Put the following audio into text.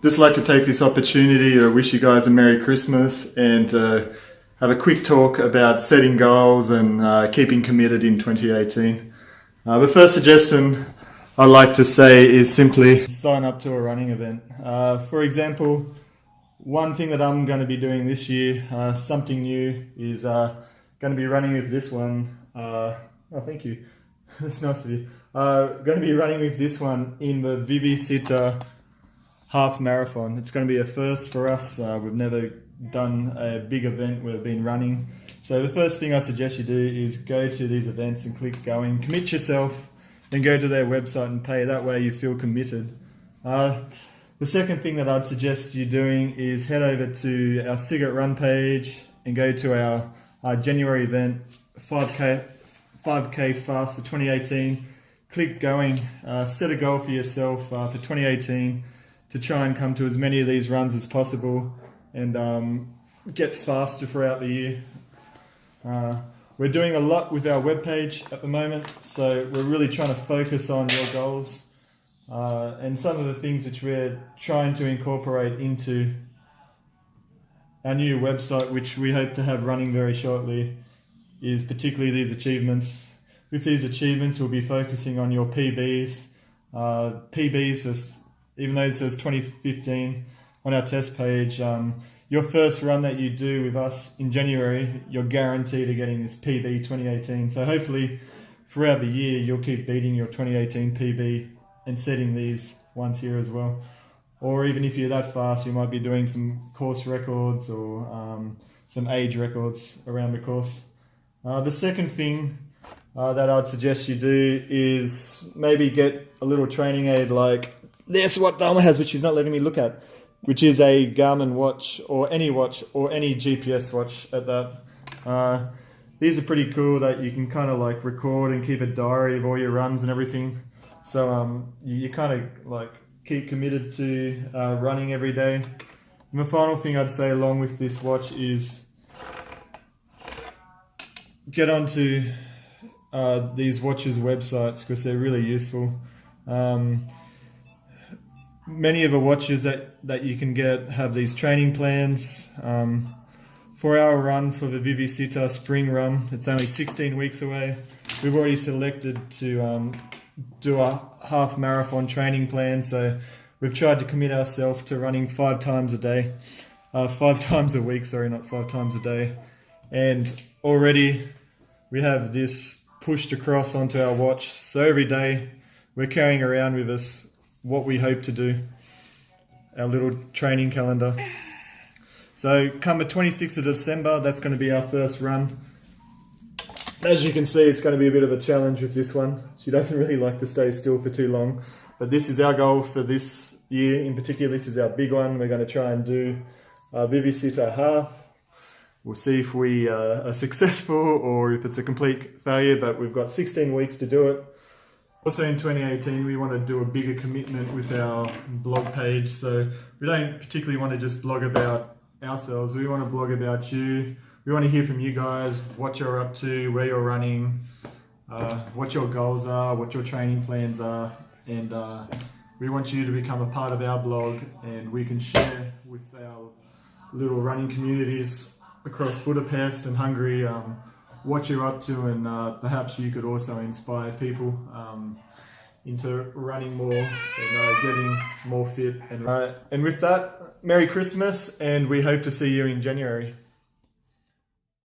Just like to take this opportunity to wish you guys a Merry Christmas and have a quick talk about setting goals and keeping committed in 2018. The first suggestion I'd like to say is simply sign up to a running event. For example, one thing that I'm going to be doing this year, something new, is going to be running with this one. Oh, thank you. That's nice of you. Going to be running with this one in the Vivicita half marathon. It's going to be a first for us. We've never done a big event we've been running. So the first thing I suggest you do is go to these events and click going. Commit yourself, then go to their website and pay. That way you feel committed. The second thing that I'd suggest you doing is head over to our Cigarette Run page and go to our January event, 5K Fast for 2018. Click going. Set a goal for yourself for 2018 to try and come to as many of these runs as possible and get faster throughout the year. We're doing a lot with our webpage at the moment, so we're really trying to focus on your goals. And some of the things which we're trying to incorporate into our new website, which we hope to have running very shortly, is particularly these achievements. With these achievements, we'll be focusing on your PBs. PBs, even though it says 2015 on our test page, your first run that you do with us in January, you're guaranteed to getting this PB 2018. So hopefully throughout the year, you'll keep beating your 2018 PB and setting these ones here as well. Or even if you're that fast, you might be doing some course records or some age records around the course. The second thing that I'd suggest you do is maybe get a little training aid like this, what Dharma has, which she's not letting me look at, which is a Garmin watch or any GPS watch at that. These are pretty cool that you can kind of like record and keep a diary of all your runs and everything. So you kind of like keep committed to running every day. And the final thing I'd say along with this watch is get onto these watches' websites because they're really useful. Many of the watches that you can get have these training plans. For our run for the Vivicita spring run, it's only 16 weeks away. We've already selected to do a half marathon training plan, so we've tried to commit ourselves to running 5 times a day. 5 times a week, sorry, not 5 times a day. And already we have this pushed across onto our watch, so every day we're carrying around with us what we hope to do, our little training calendar. So come the 26th of December, that's going to be our first run. As you can see, it's going to be a bit of a challenge with this one. She doesn't really like to stay still for too long, but this is our goal for this year. In particular, this is our big one. We're going to try and do Vivicita half. We'll see if we are successful or if it's a complete failure, but we've got 16 weeks to do it. Also in 2018, we want to do a bigger commitment with our blog page. So we don't particularly want to just blog about ourselves. We want to blog about you. We want to hear from you guys, what you're up to, where you're running, what your goals are, what your training plans are. And we want you to become a part of our blog, and we can share with our little running communities across Budapest and Hungary what you're up to, and perhaps you could also inspire people into running more and getting more fit. And with that, Merry Christmas, and we hope to see you in January.